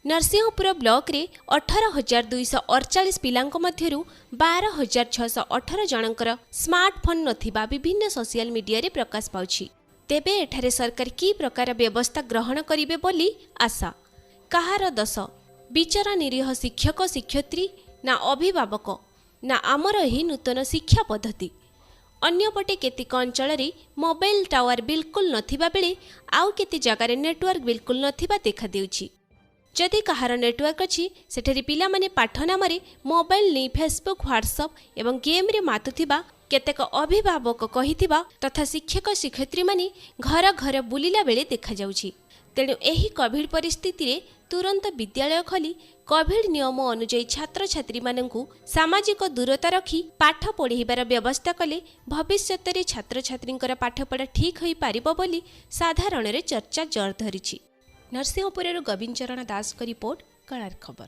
Narsinghpur block रे 18,248 पिलांक मध्यरु 12,618 जनकर smartphone नथिबा विभिन्न सोशल मीडिया रे प्रकाश पाउछि। तेबे एठारे सरकार की प्रकार व्यवस्था ग्रहण करिवे बोली आशा। कहार दश विचार निरीह शिक्षक शिक्षयित्री ना अभिभावक ना आमर एही नूतन शिक्षा पद्धति। अन्यपटे केतिक अंचल मोबाइल टावर बिल्कुल नथिबा बेले आउ केति जगार नेटवर्क बिल्कुल नथिबा देखा देउछि। जदि कहार नेटवर्क अच्छी सेठरी पिला माने पाठ नाम मोबाइल नहीं फेसबुक व्हाट्सअप एवं गेम रे मातुथिबा केतेक अभिभावक कहिथिबा तथा शिक्षक शिक्षयित्री माने घर घर बुलिला बेले देखा जाउछि। तेणु एही कोविड परिस्थिति रे तुरंत विद्यालय खोली कोविड नियम अनुଯାयी छात्र छात्री माननकु सामाजिक दूरता रखी पाठ पढ़ेबार व्यवस्था कले भविष्यत रे छात्र छात्रींकर पाठपढ़ा ठीक होई पारिबो बोली साधारण रे चर्चा जोर धरिछि। नरसिंहपुर गोविंद चरण दास का रिपोर्ट कलार खबर।